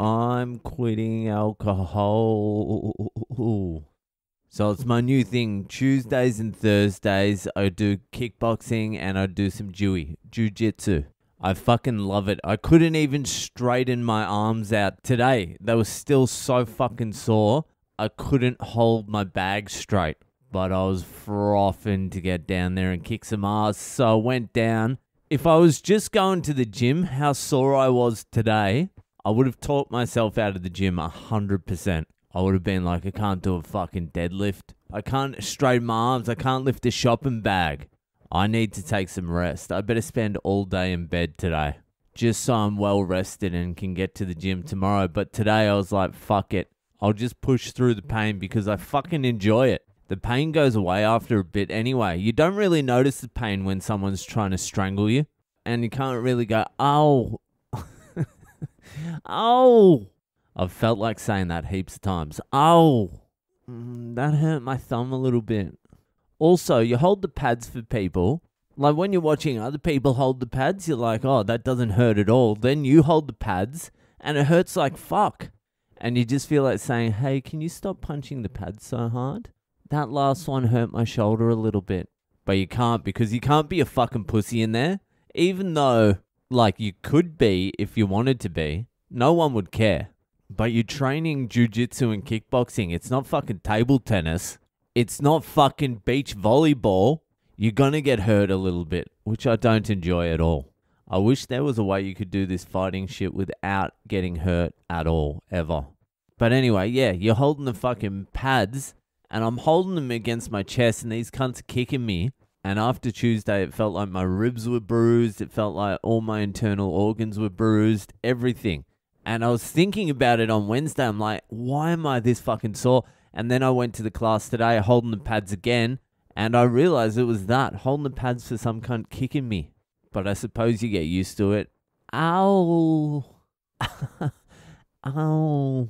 I'm quitting alcohol. So it's my new thing. Tuesdays and Thursdays, I do kickboxing and I do some jiu-jitsu. I fucking love it. I couldn't even straighten my arms out today. They were still so fucking sore. I couldn't hold my bag straight. But I was frothing to get down there and kick some ass. So I went down. If I was just going to the gym, how sore I was today, I would have talked myself out of the gym 100%. I would have been like, I can't do a fucking deadlift. I can't straighten my arms. I can't lift a shopping bag. I need to take some rest. I better spend all day in bed today. Just so I'm well rested and can get to the gym tomorrow. But today I was like, fuck it. I'll just push through the pain because I fucking enjoy it. The pain goes away after a bit anyway. You don't really notice the pain when someone's trying to strangle you. And you can't really go, ow. Ow. I've felt like saying that heaps of times. Ow. That hurt my thumb a little bit. Also, you hold the pads for people. Like when you're watching other people hold the pads, you're like, oh, that doesn't hurt at all. Then you hold the pads and it hurts like fuck. And you just feel like saying, hey, can you stop punching the pads so hard? That last one hurt my shoulder a little bit. But you can't because you can't be a fucking pussy in there. Even though, like, you could be if you wanted to be. No one would care. But you're training jiu-jitsu and kickboxing. It's not fucking table tennis. It's not fucking beach volleyball. You're gonna get hurt a little bit, which I don't enjoy at all. I wish there was a way you could do this fighting shit without getting hurt at all, ever. But anyway, yeah, you're holding the fucking pads. And I'm holding them against my chest and these cunts are kicking me. And after Tuesday, it felt like my ribs were bruised. It felt like all my internal organs were bruised. Everything. And I was thinking about it on Wednesday. I'm like, why am I this fucking sore? And then I went to the class today holding the pads again. And I realized it was that. Holding the pads for some cunt kicking me. But I suppose you get used to it. Ow. Ow.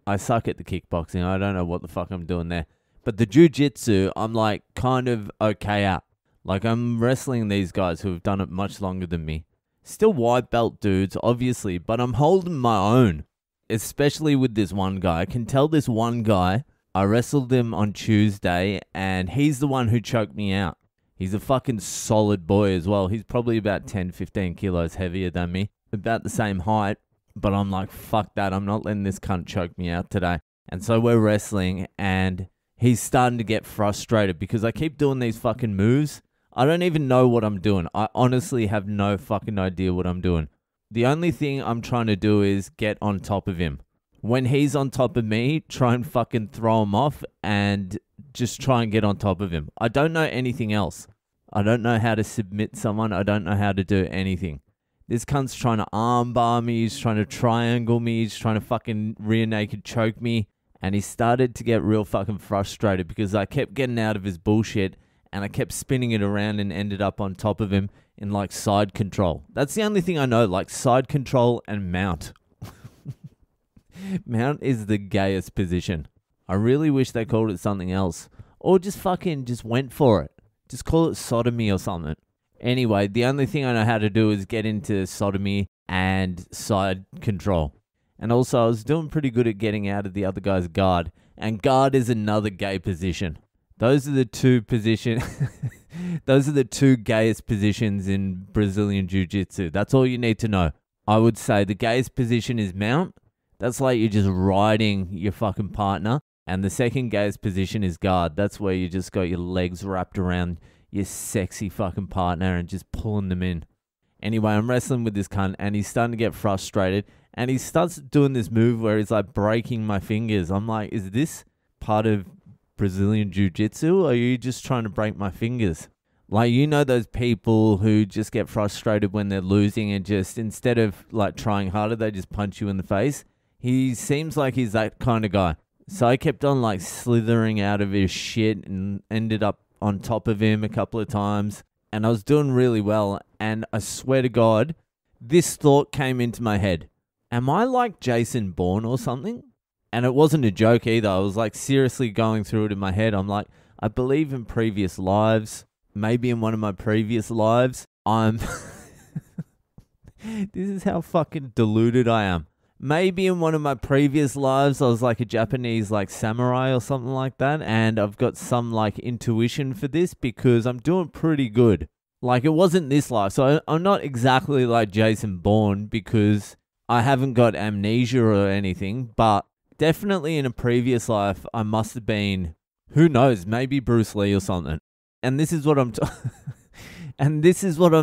I suck at the kickboxing. I don't know what the fuck I'm doing there. But the jiu-jitsu, I'm like kind of okay at. Like I'm wrestling these guys who have done it much longer than me. Still white belt dudes, obviously, but I'm holding my own. Especially with this one guy. I can tell this one guy, I wrestled him on Tuesday and he's the one who choked me out. He's a fucking solid boy as well. He's probably about 10, 15 kilos heavier than me. About the same height. But I'm like, fuck that. I'm not letting this cunt choke me out today. And so we're wrestling and he's starting to get frustrated because I keep doing these fucking moves. I don't even know what I'm doing. I honestly have no fucking idea what I'm doing. The only thing I'm trying to do is get on top of him. When he's on top of me, try and fucking throw him off and just try and get on top of him. I don't know anything else. I don't know how to submit someone. I don't know how to do anything. This cunt's trying to armbar me. He's trying to triangle me. He's trying to fucking rear naked choke me. And he started to get real fucking frustrated because I kept getting out of his bullshit and I kept spinning it around and ended up on top of him in like side control. That's the only thing I know, like side control and mount. Mount is the gayest position. I really wish they called it something else. Or just fucking just went for it. Just call it sodomy or something. Anyway, the only thing I know how to do is get into sodomy and side control. And also, I was doing pretty good at getting out of the other guy's guard. And guard is another gay position. Those are the two positions. Those are the two gayest positions in Brazilian Jiu-Jitsu. That's all you need to know. I would say the gayest position is mount. That's like you're just riding your fucking partner. And the second gayest position is guard. That's where you just got your legs wrapped around your sexy fucking partner and just pulling them in. Anyway, I'm wrestling with this cunt and he's starting to get frustrated. And he starts doing this move where he's like breaking my fingers. I'm like, is this part of Brazilian Jiu-Jitsu or are you just trying to break my fingers? Like, you know those people who just get frustrated when they're losing and just, instead of like trying harder, they just punch you in the face? He seems like he's that kind of guy. So I kept on like slithering out of his shit and ended up on top of him a couple of times. And I was doing really well. And I swear to God, this thought came into my head. Am I like Jason Bourne or something? And it wasn't a joke either. I was like seriously going through it in my head. I'm like, I believe in previous lives. Maybe in one of my previous lives, I'm... This is how fucking deluded I am. maybe in one of my previous lives, I was like a Japanese like samurai or something like that. And I've got some like intuition for this because I'm doing pretty good. Like, it wasn't this life. So I'm not exactly like Jason Bourne because I haven't got amnesia or anything. But definitely in a previous life, I must have been, who knows, maybe Bruce Lee or something. And this is what I'm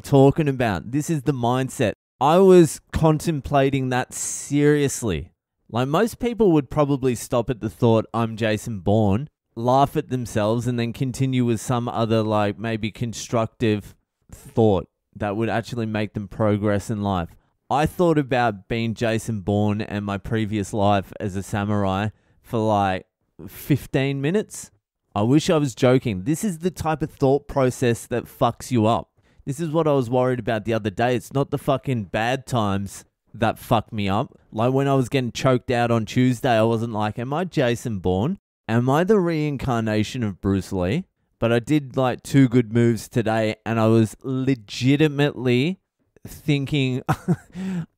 talking about. This is the mindset. I was contemplating that seriously. Like, most people would probably stop at the thought, I'm Jason Bourne, laugh at themselves, and then continue with some other, like, maybe constructive thought that would actually make them progress in life. I thought about being Jason Bourne and my previous life as a samurai for like 15 minutes. I wish I was joking. This is the type of thought process that fucks you up. This is what I was worried about the other day. It's not the fucking bad times that fucked me up. Like when I was getting choked out on Tuesday, I wasn't like, am I Jason Bourne? Am I the reincarnation of Bruce Lee? But I did like 2 good moves today, and I was legitimately thinking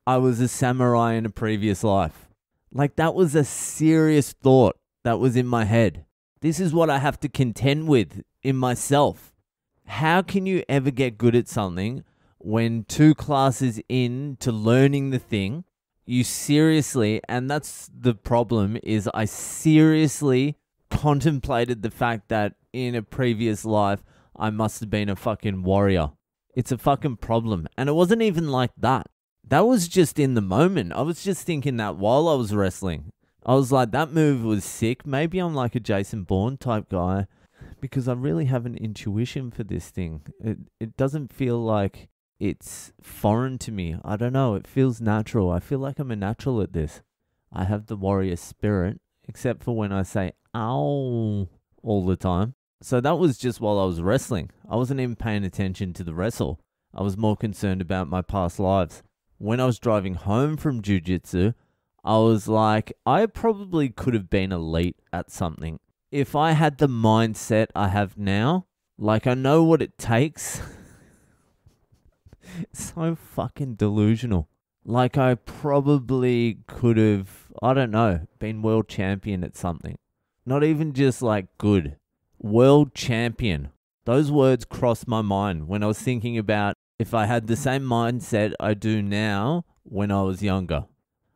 I was a samurai in a previous life. Like, that was a serious thought that was in my head. This is what I have to contend with in myself. How can you ever get good at something when 2 classes into learning the thing, you seriously, and that's the problem, is I seriously contemplated the fact that in a previous life, I must have been a fucking warrior. It's a fucking problem. And it wasn't even like that. That was just in the moment. I was just thinking that while I was wrestling. I was like, that move was sick. Maybe I'm like a Jason Bourne type guy because I really have an intuition for this thing. It doesn't feel like it's foreign to me. I don't know. It feels natural. I feel like I'm a natural at this. I have the warrior spirit, except for when I say, ow, all the time. So that was just while I was wrestling. I wasn't even paying attention to the wrestle. I was more concerned about my past lives. When I was driving home from jiu-jitsu, I was like, I probably could have been elite at something. If I had the mindset I have now, like I know what it takes. It's so fucking delusional. Like I probably could have, I don't know, been world champion at something. Not even just like good. World champion. Those words crossed my mind when I was thinking about if I had the same mindset I do now when I was younger.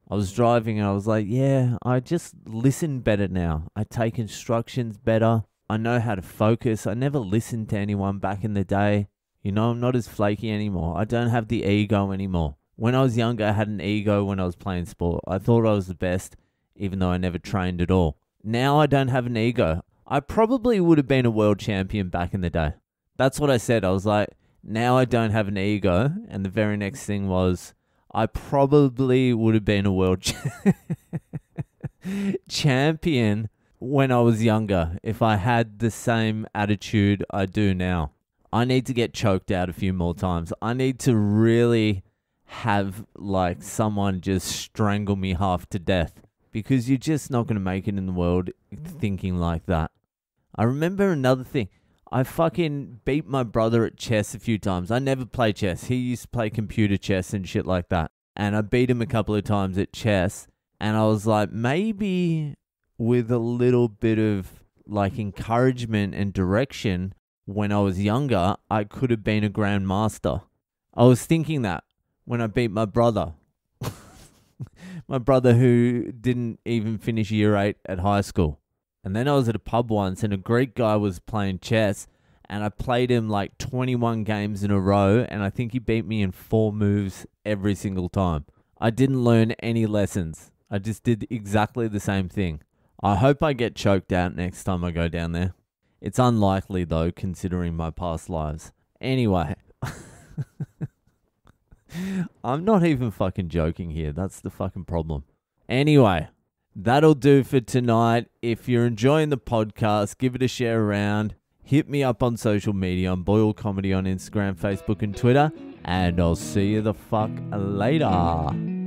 I was driving and I was like, yeah, I just listen better now. I take instructions better. I know how to focus. I never listened to anyone back in the day. You know, I'm not as flaky anymore. I don't have the ego anymore. When I was younger, I had an ego when I was playing sport. I thought I was the best, even though I never trained at all. Now I don't have an ego. I probably would have been a world champion back in the day. That's what I said. I was like, now I don't have an ego. And the very next thing was, I probably would have been a world champion when I was younger if I had the same attitude I do now. I need to get choked out a few more times. I need to really have like someone just strangle me half to death because you're just not going to make it in the world thinking like that. I remember another thing. I fucking beat my brother at chess a few times. I never play chess. He used to play computer chess and shit like that. And I beat him a couple of times at chess. And I was like, maybe with a little bit of like encouragement and direction when I was younger, I could have been a grandmaster. I was thinking that when I beat my brother. My brother who didn't even finish year 8 at high school. And then I was at a pub once and a Greek guy was playing chess and I played him like 21 games in a row and I think he beat me in 4 moves every single time. I didn't learn any lessons. I just did exactly the same thing. I hope I get choked out next time I go down there. It's unlikely though, considering my past lives. Anyway. I'm not even fucking joking here. That's the fucking problem. Anyway. That'll do for tonight. If you're enjoying the podcast, give it a share around. Hit me up on social media. I'm Boyle Comedy on Instagram, Facebook, and Twitter. And I'll see you the fuck later.